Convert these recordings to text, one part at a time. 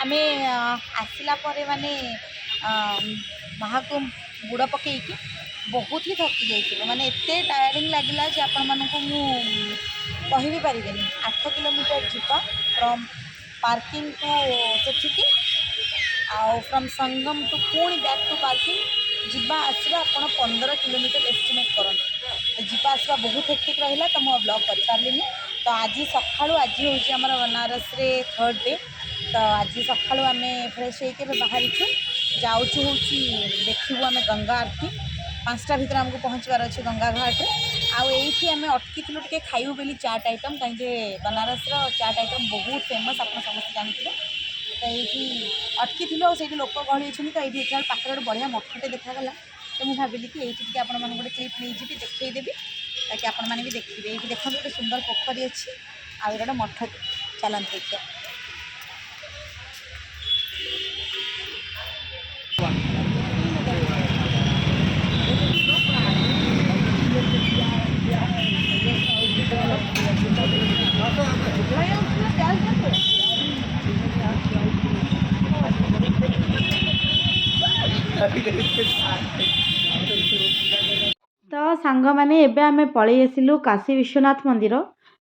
ଆମେ ଆସିଲା ପରେ ମାନେ ମାହାକୁ ବୁଡ଼ ପକେଇକି ବହୁତ ହି ଥକି ଯାଇଥିଲୁ। ମାନେ ଏତେ ଟାୟାରିଂ ଲାଗିଲା ଯେ ଆପଣମାନଙ୍କୁ ମୁଁ କହିବି ପାରିବିନି। 8 କିଲୋମିଟର ଯିବା ଫ୍ରମ୍ ପାର୍କିଂ ଟୁ ସେଠିକି, ଆଉ ଫ୍ରମ୍ ସଙ୍ଗମ ଟୁ ପୁଣି ବ୍ୟାକ୍ ଟୁ ପାର୍କିଂ, ଯିବା ଆସିବା ଆପଣ 15 କିଲୋମିଟର ଏଷ୍ଟିମେଟ୍ କରନ୍ତୁ। ଯିବା ଆସିବା ବହୁତ ହେକ୍ଟିକ୍ ରହିଲା, ତ ମୁଁ ଆଉ ବ୍ଲଗ୍ କରିପାରିଲିନି। ତ ଆଜି ସକାଳୁ, ଆଜି ହେଉଛି ଆମର ବନାରସରେ 3rd ଡେ। ତ ଆଜି ସକାଳୁ ଆମେ ଫ୍ରେଶ୍ ହେଇକି ଏବେ ବାହାରିଛୁ, ଯାଉଛୁ ହେଉଛି ଦେଖିବୁ ଆମେ ଗଙ୍ଗା ଆରତି। 5ଟା ଭିତରେ ଆମକୁ ପହଞ୍ଚିବାର ଅଛି ଗଙ୍ଗା ଘାଟରେ। ଆଉ ଏଇଠି ଆମେ ଅଟକିଥିଲୁ ଟିକେ ଖାଇବୁ ବୋଲି ଚାଟ୍ ଆଇଟମ୍, କାହିଁକି ବନାରସର ଚାଟ୍ ଆଇଟମ୍ ବହୁତ ଫେମସ୍, ଆପଣ ସମସ୍ତେ ଜାଣିଥିବେ। ତ ଏଇଠି ଅଟକିଥିଲୁ, ଆଉ ସେଇଠି ଲୋକ ଗହଳି ଅଛନ୍ତି। ତ ଏଇଠି ଦେଖିଲା ପାଖରେ ଗୋଟେ ବଢ଼ିଆ ମଠଟେ ଦେଖାଗଲା। ତ ମୁଁ ଭାବିଲି କି ଏଇଠି ଟିକେ ଆପଣମାନଙ୍କୁ ଗୋଟେ କ୍ଲିପ୍ ନେଇଯିବି, ଦେଖେଇଦେବି, ତାକି ଆପଣମାନେ ବି ଦେଖିବେ। ଏଇଠି ଦେଖନ୍ତୁ ଗୋଟେ ସୁନ୍ଦର ପୋଖରୀ ଅଛି, ଆଉ ଏଇଟା ଗୋଟେ ମଠଟେ। ଚାଲନ୍ତୁ ଦେଖିବା। ତ ସାଙ୍ଗମାନେ ଏବେ ଆମେ ପଳେଇ ଆସିଲୁ କାଶୀ ବିଶ୍ୱନାଥ ମନ୍ଦିର,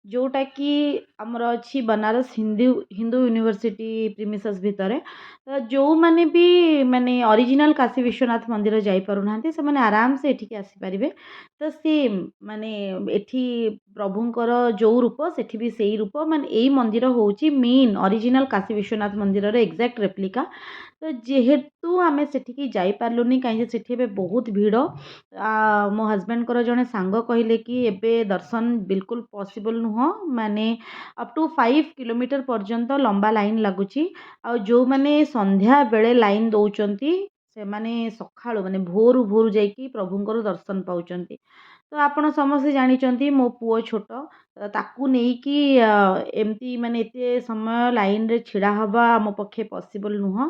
ଯେଉଁଟାକି ଆମର ଅଛି ବନାରସ ହିନ୍ଦୁ ୟୁନିଭର୍ସିଟି ପ୍ରିମିସସ୍ ଭିତରେ। ତ ଯେଉଁମାନେ ବି ମାନେ ଅରିଜିନାଲ କାଶୀ ବିଶ୍ୱନାଥ ମନ୍ଦିର ଯାଇପାରୁନାହାନ୍ତି, ସେମାନେ ଆରାମସେ ଏଠିକି ଆସିପାରିବେ। ତ ସେ ମାନେ ଏଠି ପ୍ରଭୁଙ୍କର ଯେଉଁ ରୂପ, ସେଠି ବି ସେଇ ରୂପ। ମାନେ ଏଇ ମନ୍ଦିର ହେଉଛି ମେନ୍ ଅରିଜିନାଲ କାଶୀ ବିଶ୍ୱନାଥ ମନ୍ଦିରର ଏକ୍ଜାକ୍ଟ ରେପ୍ଲିକା। ତ ଯେହେତୁ ଆମେ ସେଠିକି ଯାଇପାରିଲୁନି, କାହିଁକି ସେଠି ଏବେ ବହୁତ ଭିଡ଼। ମୋ ହଜବେଣ୍ଡଙ୍କର ଜଣେ ସାଙ୍ଗ କହିଲେ କି ଏବେ ଦର୍ଶନ ବିଲକୁଲ ପସିବଲ୍ ନୁହଁ, ମାନେ ଅପ୍ ଟୁ 5 କିଲୋମିଟର ପର୍ଯ୍ୟନ୍ତ ଲମ୍ବା ଲାଇନ୍ ଲାଗୁଛି। ଆଉ ଯେଉଁମାନେ ସନ୍ଧ୍ୟା ବେଳେ ଲାଇନ୍ ଦେଉଛନ୍ତି, ସେମାନେ ସକାଳୁ ମାନେ ଭୋରୁ ଭୋରୁ ଯାଇକି ପ୍ରଭୁଙ୍କର ଦର୍ଶନ ପାଉଛନ୍ତି। ତ ଆପଣ ସମସ୍ତେ ଜାଣିଛନ୍ତି ମୋ ପୁଅ ଛୋଟ, ତାକୁ ନେଇକି ଏମିତି ମାନେ ଏତେ ସମୟ ଲାଇନ୍ରେ ଛିଡ଼ା ହେବା ଆମ ପକ୍ଷେ ପସିବଲ୍ ନୁହଁ।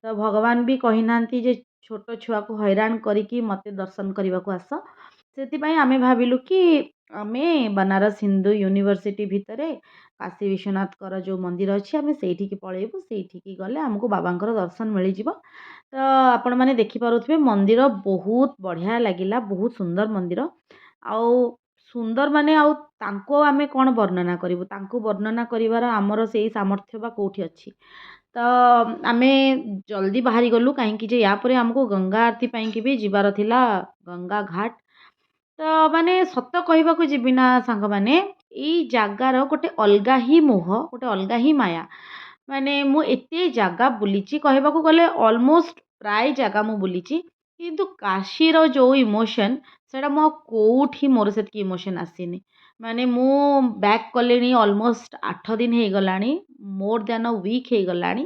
ତ ଭଗବାନ ବି କହିନାହାନ୍ତି ଯେ ଛୋଟ ଛୁଆକୁ ହଇରାଣ କରିକି ମୋତେ ଦର୍ଶନ କରିବାକୁ ଆସ। ସେଥିପାଇଁ ଆମେ ଭାବିଲୁ କି ଆମେ ବନାରସ ହିନ୍ଦୁ ୟୁନିଭର୍ସିଟି ଭିତରେ କାଶୀ ବିଶ୍ୱନାଥଙ୍କର ଯେଉଁ ମନ୍ଦିର ଅଛି, ଆମେ ସେଇଠିକି ପଳେଇବୁ। ସେଇଠିକି ଗଲେ ଆମକୁ ବାବାଙ୍କର ଦର୍ଶନ ମିଳିଯିବ। ତ ଆପଣମାନେ ଦେଖିପାରୁଥିବେ ମନ୍ଦିର ବହୁତ ବଢ଼ିଆ ଲାଗିଲା, ବହୁତ ସୁନ୍ଦର ମନ୍ଦିର। ଆଉ ସୁନ୍ଦର ମାନେ ଆଉ ତାଙ୍କୁ ଆମେ କ'ଣ ବର୍ଣ୍ଣନା କରିବୁ, ତାଙ୍କୁ ବର୍ଣ୍ଣନା କରିବାର ଆମର ସେଇ ସାମର୍ଥ୍ୟ ବା କେଉଁଠି ଅଛି। ତ ଆମେ ଜଲ୍ଦି ବାହାରି ଗଲୁ, କାହିଁକି ଯେ ୟା ପରେ ଆମକୁ ଗଙ୍ଗା ଆରତି ପାଇଁକି ବି ଯିବାର ଥିଲା ଗଙ୍ଗା ଘାଟ। ତ ମାନେ ସତ କହିବାକୁ ଯିବି ନା ସାଙ୍ଗମାନେ, ଏଇ ଜାଗାର ଗୋଟେ ଅଲଗା ହିଁ ମୋହ, ଗୋଟେ ଅଲଗା ହିଁ ମାୟା। ମାନେ ମୁଁ ଏତେ ଜାଗା ବୁଲିଛି, କହିବାକୁ ଗଲେ ଅଲମୋଷ୍ଟ ପ୍ରାୟ ଜାଗା ମୁଁ ବୁଲିଛି, କିନ୍ତୁ କାଶୀର ଯେଉଁ ଇମୋସନ୍, ସେଇଟା ମୁଁ ଆଉ କେଉଁଠି ମୋର ସେତିକି ଇମୋସନ୍ ଆସିନି। ମାନେ ମୁଁ ବ୍ୟାକ୍ କଲିଣି ଅଲମୋଷ୍ଟ 8 ଦିନ ହେଇଗଲାଣି, ମୋର୍ ଦ୍ୟାନ୍ ଅ ୱିକ୍ ହେଇଗଲାଣି।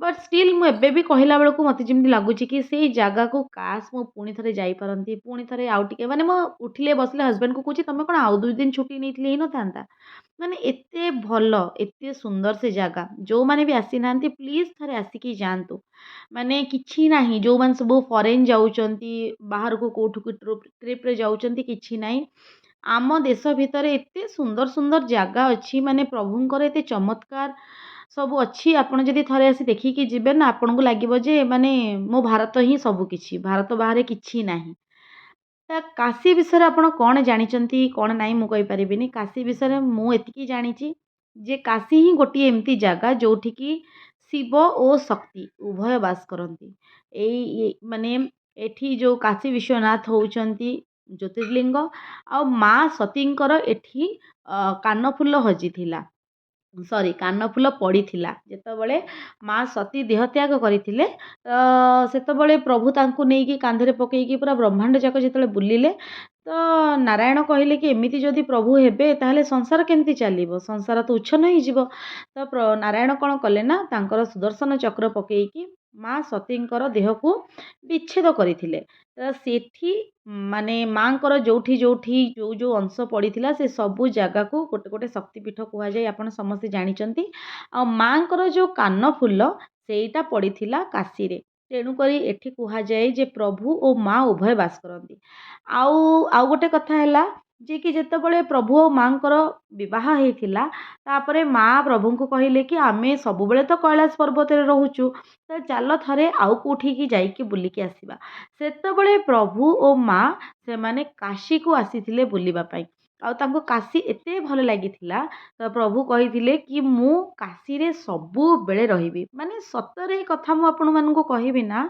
ବଟ୍ ଷ୍ଟିଲ୍ ମୁଁ ଏବେ ବି କହିଲା ବେଳକୁ ମୋତେ ଯେମିତି ଲାଗୁଛି କି ସେଇ ଜାଗାକୁ କାଶ୍ ମୁଁ ପୁଣି ଥରେ ଯାଇପାରନ୍ତି, ପୁଣି ଥରେ ଆଉ ଟିକେ ମାନେ ମୁଁ ଉଠିଲେ ବସିଲେ ହଜବେଣ୍ଡକୁ କହୁଛି ତମେ କ'ଣ ଆଉ 2 ଦିନ ଛୁଟି ନେଇଥିଲେ ହେଇନଥାନ୍ତା। ମାନେ ଏତେ ଭଲ, ଏତେ ସୁନ୍ଦର ସେ ଜାଗା। ଯେଉଁମାନେ ବି ଆସିନାହାନ୍ତି ପ୍ଲିଜ୍ ଥରେ ଆସିକି ଯାଆନ୍ତୁ। ମାନେ କିଛି ନାହିଁ, ଯେଉଁମାନେ ସବୁ ଫରେନ୍ ଯାଉଛନ୍ତି, ବାହାରକୁ କେଉଁଠିକୁ ଟ୍ରିପ୍ରେ ଯାଉଛନ୍ତି, କିଛି ନାହିଁ। ଆମ ଦେଶ ଭିତରେ ଏତେ ସୁନ୍ଦର ସୁନ୍ଦର ଜାଗା ଅଛି, ମାନେ ପ୍ରଭୁଙ୍କର ଏତେ ଚମତ୍କାର ସବୁ ଅଛି। ଆପଣ ଯଦି ଥରେ ଆସି ଦେଖିକି ଯିବେ ନା, ଆପଣଙ୍କୁ ଲାଗିବ ଯେ ମାନେ ମୋ ଭାରତ ହିଁ ସବୁ କିଛି, ଭାରତ ବାହାରେ କିଛି ନାହିଁ। ତା କାଶୀ ବିଷୟରେ ଆପଣ କ'ଣ ଜାଣିଛନ୍ତି କ'ଣ ନାହିଁ ମୁଁ କହିପାରିବିନି। କାଶୀ ବିଷୟରେ ମୁଁ ଏତିକି ଜାଣିଛି ଯେ କାଶୀ ହିଁ ଗୋଟିଏ ଏମିତି ଜାଗା ଯେଉଁଠିକି ଶିବ ଓ ଶକ୍ତି ଉଭୟ ବାସ କରନ୍ତି। ମାନେ ଏଠି ଯେଉଁ କାଶୀ ବିଶ୍ୱନାଥ ହେଉଛନ୍ତି ଜ୍ୟୋତିର୍ଲିଙ୍ଗ, ଆଉ ମା ସତୀଙ୍କର ଏଠି କାନଫୁଲ ହଜିଥିଲା, ସରି କାନଫୁଲ ପଡ଼ିଥିଲା। ଯେତେବେଳେ ମା ସତୀ ଦେହତ୍ୟାଗ କରିଥିଲେ, ସେତେବେଳେ ପ୍ରଭୁ ତାଙ୍କୁ ନେଇକି କାନ୍ଧରେ ପକେଇକି ପୁରା ବ୍ରହ୍ମାଣ୍ଡ ଯାକ ଯେତେବେଳେ ବୁଲିଲେ, ତ ନାରାୟଣ କହିଲେ କି ଏମିତି ଯଦି ପ୍ରଭୁ ହେବେ ତାହେଲେ ସଂସାର କେମିତି ଚାଲିବ, ସଂସାର ତ ଉଚ୍ଛନ୍ନ ହେଇଯିବ। ତ ନାରାୟଣ କ'ଣ କଲେ ନା, ତାଙ୍କର ସୁଦର୍ଶନ ଚକ୍ର ପକେଇକି ମା ସତୀଙ୍କର ଦେହକୁ ବିଚ୍ଛେଦ କରିଥିଲେ। ତ ସେଠି ମାନେ ମାଙ୍କର ଯୋଉଠି ଯୋଉଠି ଯୋଉ ଯୋଉ ଅଂଶ ପଡ଼ିଥିଲା, ସେ ସବୁ ଜାଗାକୁ ଗୋଟେ ଗୋଟେ ଶକ୍ତିପୀଠ କୁହାଯାଏ, ଆପଣ ସମସ୍ତେ ଜାଣିଛନ୍ତି। ଆଉ ମାଙ୍କର ଯେଉଁ କାନଫୁଲ ସେଇଟା ପଡ଼ିଥିଲା କାଶୀରେ, ତେଣୁକରି ଏଠି କୁହାଯାଏ ଯେ ପ୍ରଭୁ ଓ ମା ଉଭୟ ବାସ କରନ୍ତି। ଆଉ ଆଉ ଗୋଟେ କଥା ହେଲା, जे कि जेतेबेले प्रभु और माँकर विवाह होइथिला तापरे माँ प्रभु को कहले कि आमे सबुबले तो कैलाश पर्वत रे रहूचु तो चल थरे आउ कोठिकी जाइकी बुलिकी आसिबा। सेतेबेले प्रभु और माँ से माने काशी को आसीथिले बुलिबा पई आउ तांको काशी एते भल लागिथिला तो प्रभु कहिथिले कि मु काशी रे सबुबेले रहिबी। माने सतरे कथा मु आपन मानको कहिबी ना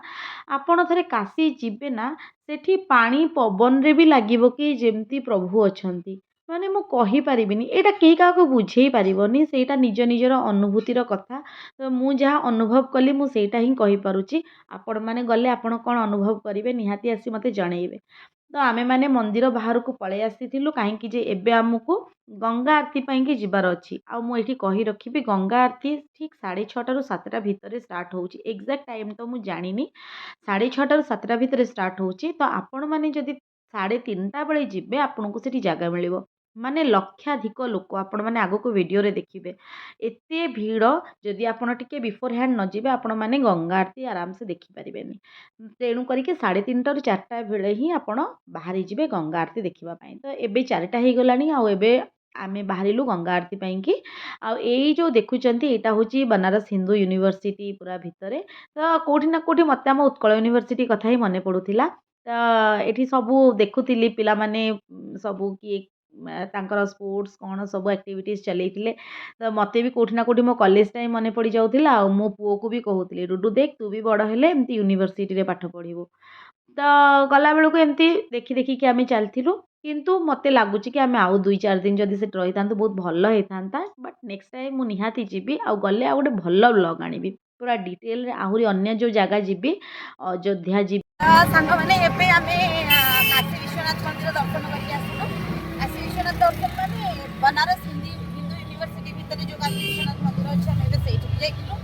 आपण थरे काशी जिबे ना सेठी पानी पवन रे भी लागिबो कि जेमती प्रभु अछंती। माने मु कहि परिबिनी एटा केही काहाको बुझेई पारिबनी सेटा निज निजर अनुभूतिर कथा। तो मु जहाँ अनुभव कली मु सेटा ही कहि पारुची। आपण माने गले आपण कोन अनुभव करिवे निहाती आसी मते जणेइबे। तो आमे माने मंदिर बाहर को पळेई आसीथिलु काहेकि जे एबे हमकु गंगा आरती ପାଇଁ କି ଯିବାର ଅଛି। ଆଉ ମୁଁ ଏଠି कहि रखिबि गंगा आरती ठीक 6:30 ରୁ 7ଟା ଭିତରେ ଷ୍ଟାର୍ଟ होउची। एग्जैक्ट टाइम तो मु जानिनी 6:30 ରୁ 7ଟା ଭିତରେ ଷ୍ଟାର୍ଟ होउची। तो आपण माने जदि 3:30 बेले जिबे आपनको सेठी जागा मिलिबो। माने लक्षाधिक लोक आपण माने आगो को वीडियो रे देखिबे एते भीड़ जदि आपण टिके बिफोर हैंड न जिबे आपण माने गंगा आरती आराम से देखि परिबेनी। तेणु करिके 3:30 ରୁ 4ଟା बेले ही आपण बाहरी जिबे गंगा आरती देखिबा पई। तो एबे 4टा हे गलानी आ एबे आमे बाहरिलु गंगा आरती ପାଇଁ कि आ एई जो देखुचंती एटा होची बनारस हिंदू यूनिवर्सिटी पूरा भितरे। तो कोठी ना कोठी मते आम उत्कल यूनिवर्सिटी कथा ही मने पडुथिला। तो एठी सबू देखुथिली पिला माने सबू किए तांकर स्पोर्ट्स कौन सब एक्टिविटीज चलैथिले। तो मते भी कोठी ना कोठी मो कॉलेज टाइम मने पड़ी जाउथिला आ मो पुओ को भी कहूथिली डुडू देख तू भी बड़ हेले एमती यूनिवर्सिटी रे पाठ पढ़िबू। तो गला बेलକୁ एमती देखि देखि कि आमे चलथिलु किंतु मते लागुची कि आमे आउ 2-4 दिन जदि से रहितांतु बहुत भल हेतांता। बट नेक्स्ट टाइम मु निहाती जिबी आ गले आ गोटे भल व्लॉग आनिबी पूरा डिटेल रे आहुरी अन्य जो जगह जिबी अयोध्या जिबी। सांग माने एबे आमे काशी विश्वनाथ मंदिर दर्शन करके आसिलु। काशी विश्वनाथ दर्शन माने बनारस हिंदू यूनिवर्सिटी भीतर जो काशी विश्वनाथ मंदिर अछि आमे एबे सेठी जाइलु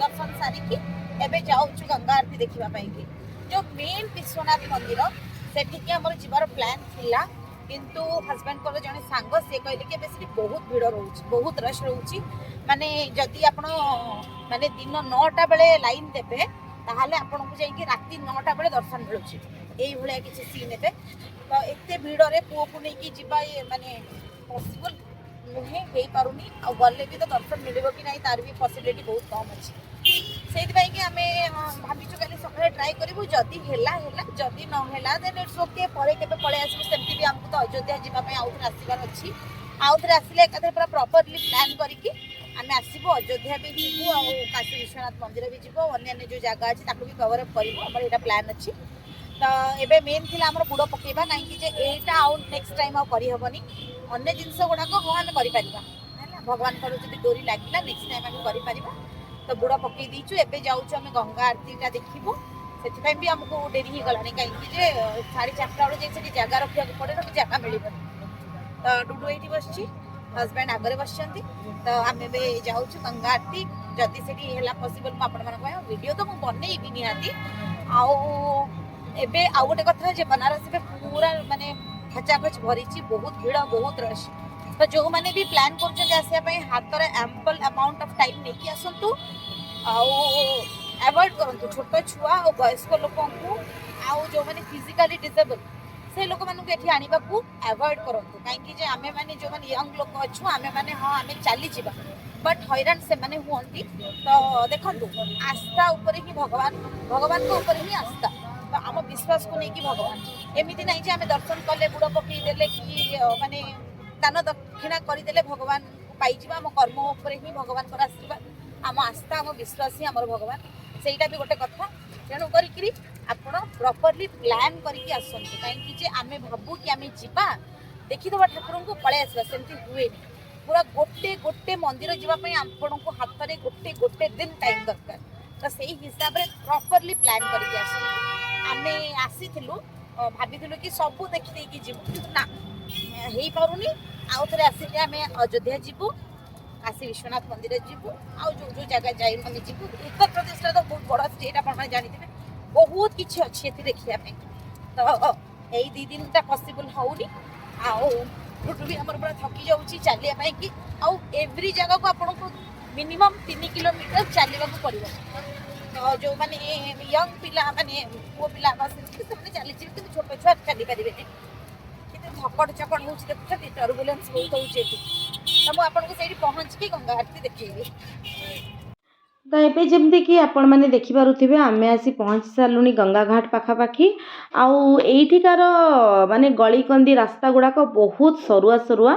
दर्शन सारी की एबे जाउछु गंगा आरती देखिबा पई की जो मेन विश्वनाथ मंदिर सेठी की हमर जिबार प्लान थिला किंतु हस्बैंड को जने सांग से कहले कि बेसी बहुत भीड़ रहउछि बहुत रश रहउछि। माने जदि आपण माने दिन 9टा बेले लाइन देबे ताहले आपण को जाई कि राती 9टा बेले दर्शन मिलुछि एई भलिया किछि सीन एबे। तो एते भीड़ रे पुओ को नै कि जिबा माने पॉसिबल नुहे हेई पारुनी आ गले भी तो दर्शन मिलिबो कि नाही तार भी पॉसिबिलिटी बहुत कम अछि। सेति भाई कि हमें भाबिछु काली सकाळे ट्राई करिवु जदि हेला हेला जदि न हेला देन इट्स ओके परे केबे पळे आसीबु। सेमति भी हमको तो अयोध्या जिबा पय आउथरे आसीबार अछि। आउथरे आसिले एकाथरे पूरा प्रॉपर्ली प्लान करिकि आमे आसीबो अयोध्या भी जिबु आ काशी विश्वनाथ मंदिर भी जिबो अन्य जो जगह अछि ताकू भी कवर अप करिवु हमर एटा प्लान अछि। तो एबे मेन थिला हमर बुडो पकेबा काहे कि जे एटा आउ नेक्स्ट टाइम आ करि हबनी अन्य जिंस गुडा को हो हमें करि परिबा हैला भगवान को जदि डोरी लागिला नेक्स्ट टाइम आमे करि परिबा। तो बुड़ा पकई दीचु एबे जाउछु हमें गंगा आरती टा देखिबो सेति टाइम भी हमको देरी ही गलानी काहे कि जे 4:30 बेले जे सेठी जगह रखिया को पड़े तो जगह मिलिबो। तो डुडू एठी बसची हस्बैंड आगरे बसचंती। तो आमे बे जाउछु गंगा आरती जदि सेठी हेला पॉसिबल म आपण मन कहयो वीडियो तो म बनेई भी निहाती। आउ एबे आउ गोटे कथा जे बनारस पे पूरा माने खचाखच भरीची बहुत भीड़ बहुत रश। तो जो माने भी प्लान करछन आसिया पई हाथ रे एम्पल अमाउंट ऑफ टाइम लेके आसंतु आउ अवॉइड करंतु छोट छुआ और वयस्क लोकों को आउ जो माने फिजिकली डिसेबल से लोक मानु के एठी आनिबा को अवॉइड करंतु काहे कि जे आमे माने जो माने यंग लोक अछु आमे माने हां आमे चाली जिबा बट हैरान से माने हुअंती। तो देखंतु आस्था ऊपर ही भगवान को ऊपर ही आस्था। तो आम विश्वास को नहीं कि भगवान एमिति नहीं जे आमे दर्शन कले बुड़ पकई देले कि माने दान दक्षिणा करदेले भगवान पाइबा आम कर्म उपर ही भगवान आशीर्वाद आम आस्था आम विश्वास ही आम भगवान सेटा भी गोटे कथा। तेणु करी आपण प्रॉपर्ली प्लान करके आसंतु काहे जे आमे भाबु कि आमे जिबा देखिदबा ठाकुर को पळे आसबा सेमति हुए पूरा गोटे गोटे मंदिर जिबा पई आपण को हाथ रे गोटे गोटे दिन टाइम दरकार। तो सेही हिसाब रे प्रॉपर्ली प्लान करके आसंतु। आमे आसीथिलु भाबिथिलु कि सब देखि देई कि जिबु किंतु ना हेई पारुनी आउ थरे आसिले आमे अयोध्या जिबु काशी विश्वनाथ मंदिर जिबु आउ जो जो जगह जाई हम जिबु। उत्तर प्रदेश तो बहुत बड़ा स्टेट आपण माने जानिथिबे बहुत किछि अछि एति देखिया पे। तो एई 2 दिन ता पॉसिबल होउनी आउ रुटु भी हमर पूरा थकी जाउची चालिया पई कि आउ एवरी जगह को आपण को मिनिमम 3 किलोमीटर चालिबा को पड़िबो। तो जो माने यंग पिला माने वो पिला बस से चली कि छोट छोट चली परिबे कि धकड़ चकड़ हो देखुଛନ୍ତି टर्बुलेंस बहुत होउछि एठी तो मु आपन को सेठी पहुंच के गंगा आरती देखैबी। तो ଏବେ ଯେମିତିକି ଆପଣମାନେ ଦେଖିପାରୁଥିବେ ଆମେ ଆସି ପହଞ୍ଚି ସାରିଲୁଣି ଗଙ୍ଗା ଘାଟ ପାଖାପାଖି। ଆଉ ଏଇଠିକାର ମାନେ ଗଳିକନ୍ଦି ରାସ୍ତା ଗୁଡ଼ାକ ବହୁତ ସରୁଆ ସରୁଆ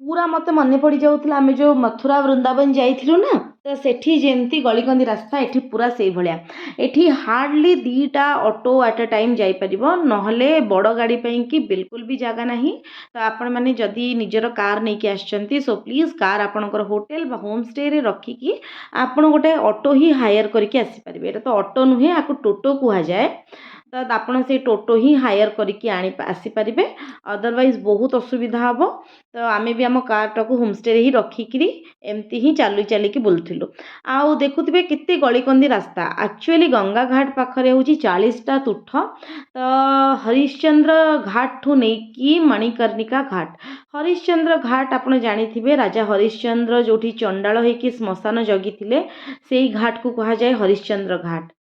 पूरा मत मन पड़ जाऊला आम जो मथुरा वृंदावन जाइलु ना तो सेठी जेमती गलिकंदी रास्ता एठी पूरा से भलिया एठी हार्डली दीटा ऑटो एट अ टाइम जाई परिबो नहले बड़ गाड़ी पई कि बिल्कुल भी जगह नहीं। तो आपण माने जदी निजर कार नहीं के आछंती सो प्लीज कार आपणकर होटल बा होम स्टे रे रखी कि आपण गोटे ऑटो ही हायर करके आसी परिबे। एटा तो ऑटो नुहे आकु टोटो कुहा जाए तो आपण से टोटो ही हायर करके आसी पारिबे अदरवाइज बहुत असुविधा हम। तो आमे भी आम कार टाक होमस्टे ही रखिकी एमती ही चालू चलिकी बुलूलु। आउ देखुथे केते गलिकंदी रास्ता एक्चुअली गंगा घाट पाखरे हूँ 40टा तुठ। तो हरिश्चंद्र घाट ठू नहीं कि मणिकर्णिका घाट हरिश्चंद्र घाट आपड़ जानी राजा हरिश्चंद्र जो चंडाल होइकी श्मशान जगी थे से घाट को कह जाए हरिश्चंद्र घाट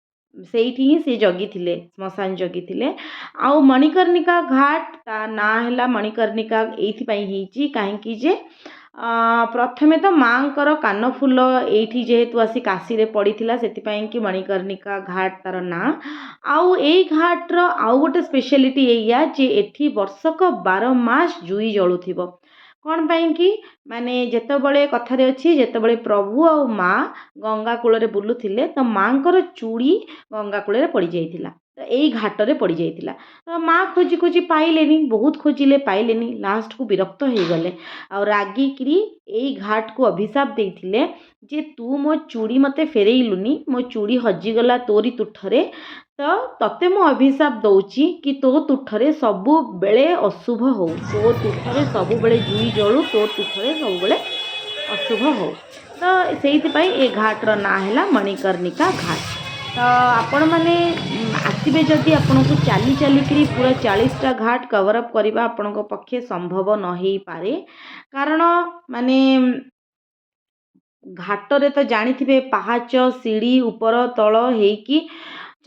सेठी ही से जगी थे श्मशान जगी थे। आउ मणिकर्णिका घाट ता ना है मणिकर्णिका ये कहीं जे प्रथमे तो माँकर कान फूल ये जेहेतु आसी काशी रे पड़ीला से कि मणिकर्णिका घाट तार ना। आउ ए घाट्र आउ गोटे स्पेशलिटी एया जे एठी वर्षक 12 मास जुई जलुथिबो कौन पाई कि माने जेतबले कथारे अच्छी जेतबले प्रभु आ माँ गंगा कूल बुलूथिले तो माँकर चूड़ी गंगा कूल पड़ जाइथिला तो यही घाटरे पड़ जाइथिला। तो माँ खोजी खोजी पाइलेनी बहुत खोजिले पाइलेनी लास्ट को विरक्त हो गले आ रागिकी यही घाट को अभिशाप देइथिले जे तू मो चूड़ी मते फेरईलुनी मो चूड़ी हजिगला तोरी तुठरे तो तते मो अभिशाप दौची कि तो तुठरे सबु बेले अशुभ हो तो तुठरे सबु बेले जुई जलू तो तुठरे सब बेले अशुभ हो। तो से ये घाटर ना है मणिकर्णिका घाट। तो आपण मैंने आसबे जदि आपन को चली चलिकी पूरा 40टा घाट कवरअप करवा आपण पक्षे संभव न हो पारे कारण माने घाटरे तो जानी पहाच सीढ़ी उपर तल होइकी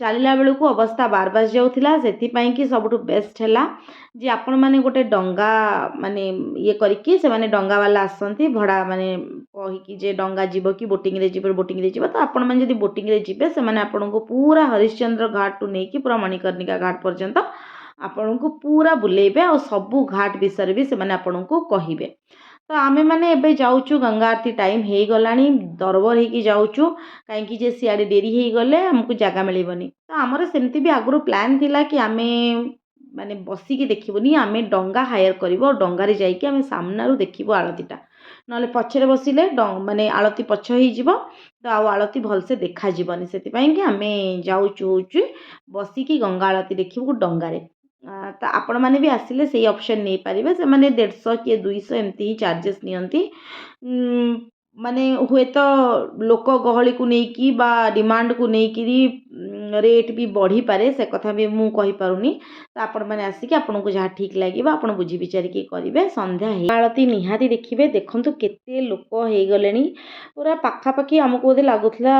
चलला बेलू को अवस्था बार बार जाऊला से कि सबुठ बेस्ट है जे आपण मैंने गोटे डंगा माने ये करके से माने डंगा वाला आसती भड़ा माने कहीकि जे डंगा जीव कि बोटिंग रे जीव बोटिंग रे जीव तो आपण मैंने जब बोटिंग रे जीवे से माने आपण को पूरा हरिश्चंद्र घाट टू नहीं कि पूरा मणिकर्णिका घाट पर्यंत आपण को पूरा बुलेबे और सबू घाट विषय भी से माने आपण को कहिबे। तो आमे मैंने एबे जाऊचु गंगा आरती टाइम हो गलानी दरबर होगी जाऊचु कहीं जे सियाड़े डेरी हो गले हमको जगह मिलबनी। तो आमर सेमती भी आगु प्लान थिला कि आमे माने बसिकी देखबनी आमे डंगा हायर करब डंगारे जाइए आमे सामनारू देखिबो आलतीटा नले पछरे बसिले माने आलती पछ हो तो आलती भलसे देखा जीवनी से कि आमे जाऊचु बसिकी गंगा आलती देखिबो डंगारे। तो आपण मैंने भी आसिले से ऑप्शन नहीं पारे से मैंने 150 कि 200 एमती ही चार्जेस नियंती माने हुए तो लोक गहली को लेकिन बा डिमांड को लेकिन रेट भी बढ़ी पारे से कथा भी मु कहि पारुनी। तो आपण मैंने आसिक आपन को जहाँ ठीक लगे आप बुझी विचारिकी करेंगे संध्या आलती निहाती देखिए देखु केते लोक हो गले पूरा पाखापाखि आमको बोधे लगुला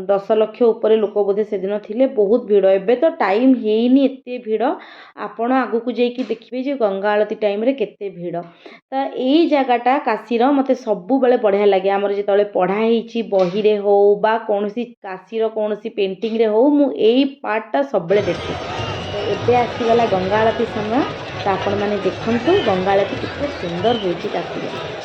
10 लक्ष उपर लोक बोधे से दिन थे बहुत भिड़ एबे तो टाइम हैनी एते भिड़ आपण आगु को जाइए देखिए जे गंगा आलती टाइम रे केते भिड़। तो यही जगटा काशीर मते सबु बेले बढ़िया लगे आमर जो पढ़ाई बही रे हो बा कौनसी काशीर कौनसी पेंटिंग रे हो मु एई पार्टटा सब बेले देखे। तो एबे आसीगला गंगा आलती समय तो आपण माने देखंतु गंगा आलती कितने सुंदर होइछि काशीर।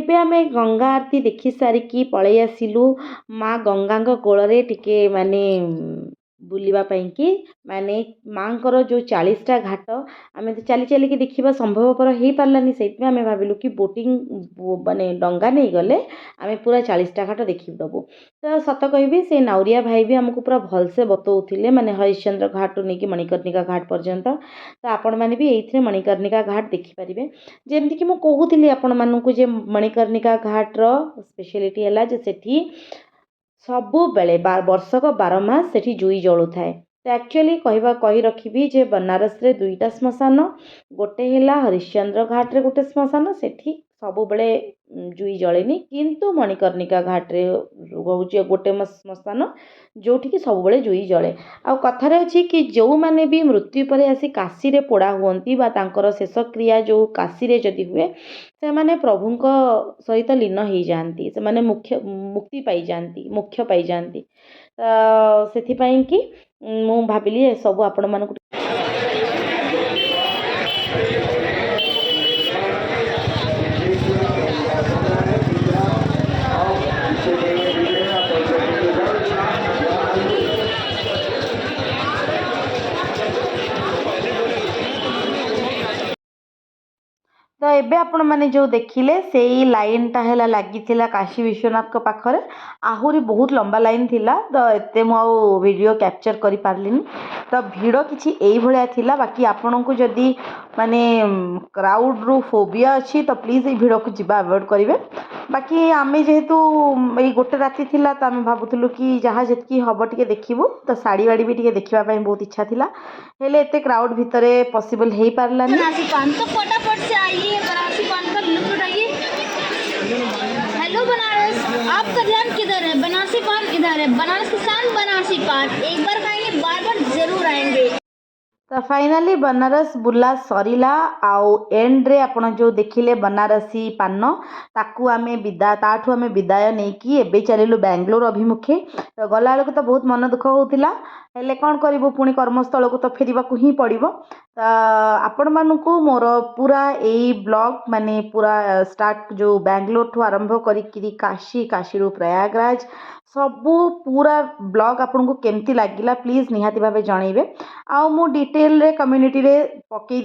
ଏବେ ଆମେ ଗଙ୍ଗା ଆରती ଦେଖି ସାରିକି ପଳେଇ ଆସିଲୁ ମା ଗଙ୍ଗାଙ୍କ କୋଳରେ ଟିକେ ମାନେ ବୁଲିବା ପାଇଁକି। ମାନେ ମାଙ୍କର ଯେଉଁ 40ଟା ଘାଟ ଆମେ ତ ଚାଲି ଚାଲିକି ଦେଖିବା ସମ୍ଭବପର ହେଇପାରିଲାନି, ସେଇଥିପାଇଁ ଆମେ ଭାବିଲୁ କି ବୋଟିଂ ମାନେ ଡଙ୍ଗା ନେଇଗଲେ ଆମେ ପୁରା 40ଟା ଘାଟ ଦେଖିଦେବୁ। ତ ସତ କହିବି ସେ ନାଉରିଆ ଭାଇ ବି ଆମକୁ ପୁରା ଭଲସେ ବତଉଥିଲେ, ମାନେ ହରିଶ୍ଚନ୍ଦ୍ର ଘାଟରୁ ନେଇକି ମଣିକର୍ଣ୍ଣିକା ଘାଟ ପର୍ଯ୍ୟନ୍ତ। ତ ଆପଣମାନେ ବି ଏଇଥିରେ ମଣିକର୍ଣ୍ଣିକା ଘାଟ ଦେଖିପାରିବେ। ଯେମିତିକି ମୁଁ କହୁଥିଲି ଆପଣମାନଙ୍କୁ ଯେ ମଣିକର୍ଣ୍ଣିକା ଘାଟର ସ୍ପେଶାଲିଟି ହେଲା ଯେ ସେଠି ସବୁବେଳେ ବର୍ଷକ 12 ମାସ ସେଠି ଜୁଇ ଜଳୁଥାଏ। ତ ଆକ୍ଚୁଆଲି କହି ରଖିବି ଯେ ବନାରସରେ 2ଟା ଶ୍ମଶାନ, ଗୋଟେ ହେଲା ହରିଶ୍ଚନ୍ଦ୍ର ଘାଟରେ ଗୋଟେ ଶ୍ମଶାନ, ସେଠି ସବୁବେଳେ ଜୁଇ ଜଳେନି, କିନ୍ତୁ ମଣିକର୍ଣ୍ଣିକା ଘାଟରେ ରହୁଛି ଗୋଟେ ଶ୍ମଶାନ ଯେଉଁଠିକି ସବୁବେଳେ ଜୁଇ ଜଳେ। ଆଉ କଥାରେ ଅଛି କି ଯେଉଁମାନେ ବି ମୃତ୍ୟୁ ପରେ ଆସି କାଶୀରେ ପୋଡ଼ା ହୁଅନ୍ତି ବା ତାଙ୍କର ଶେଷକ୍ରିୟା ଯେଉଁ କାଶୀରେ ଯଦି ହୁଏ, ସେମାନେ ପ୍ରଭୁଙ୍କ ସହିତ ଲୀନ ହେଇଯାଆନ୍ତି, ସେମାନେ ମୁକ୍ତି ପାଇଯାଆନ୍ତି, ମୋକ୍ଷ ପାଇଯାଆନ୍ତି। ତ ସେଥିପାଇଁ କି ମୁଁ ଭାବିଲି ଏସବୁ ଆପଣମାନଙ୍କୁ ତ ଏବେ ଆପଣମାନେ ଯେଉଁ ଦେଖିଲେ ସେଇ ଲାଇନ୍ଟା ହେଲା ଲାଗିଥିଲା କାଶୀ ବିଶ୍ୱନାଥଙ୍କ ପାଖରେ। ଆହୁରି ବହୁତ ଲମ୍ବା ଲାଇନ୍ ଥିଲା, ତ ଏତେ ମୁଁ ଆଉ ଭିଡ଼ିଓ କ୍ୟାପଚର୍ କରିପାରିଲିନି। ତ ଭିଡ଼ କିଛି ଏଇଭଳିଆ ଥିଲା। ବାକି ଆପଣଙ୍କୁ ଯଦି ମାନେ କ୍ରାଉଡ଼ରୁ ଫୋବିଆ ଅଛି ତ ପ୍ଲିଜ୍ ଏଇ ଭିଡ଼କୁ ଯିବା ଆଭଏଡ଼୍ କରିବେ। ବାକି ଆମେ ଯେହେତୁ ଏଇ ଗୋଟେ ରାତି ଥିଲା ତ ଆମେ ଭାବୁଥିଲୁ କି ଯାହା ଯେତିକି ହେବ ଟିକେ ଦେଖିବୁ, ତ ଶାଢ଼ୀ ବାଡ଼ି ବି ଟିକେ ଦେଖିବା ପାଇଁ ବହୁତ ଇଚ୍ଛା ଥିଲା, ହେଲେ ଏତେ କ୍ରାଉଡ଼ ଭିତରେ ପସିବଲ୍ ହେଇପାରିଲାନି। बनारसी पान तो फटाफट से आइए, बनारसी पान का लुत्फ उठाइए। हेलो बनारस, आपका ध्यान किधर है? बनारसी पान इधर है। बनारस की शान बनारसी पान, एक बार खाएंगे बार बार जरूर आएंगे। तो फाइनाली बनारस बुला सरिला। आउ एंड्रे आपण जो देखिले बनारसी पान ताकू आमे ताठू आमे विदाय नहीं एबे चलिलु बेंगलोर अभिमुखे। तो गला बेलू तो बहुत मन दुख होता, हेले कौन करूँ पुणी कर्मस्थल को तो फेरवाकू ही पड़ो। तो आपण मानू मोर पूरा यही ब्लॉग माने पूरा स्टार्ट जो बेंगलोर ठू आरंभ करी काशी रू प्रयागराज सबू पूरा ब्लॉग आपन को केमती लगिला प्लीज निहाती भावे जनइबे। आउ मु डिटेल रे कम्युनिटी रे पकई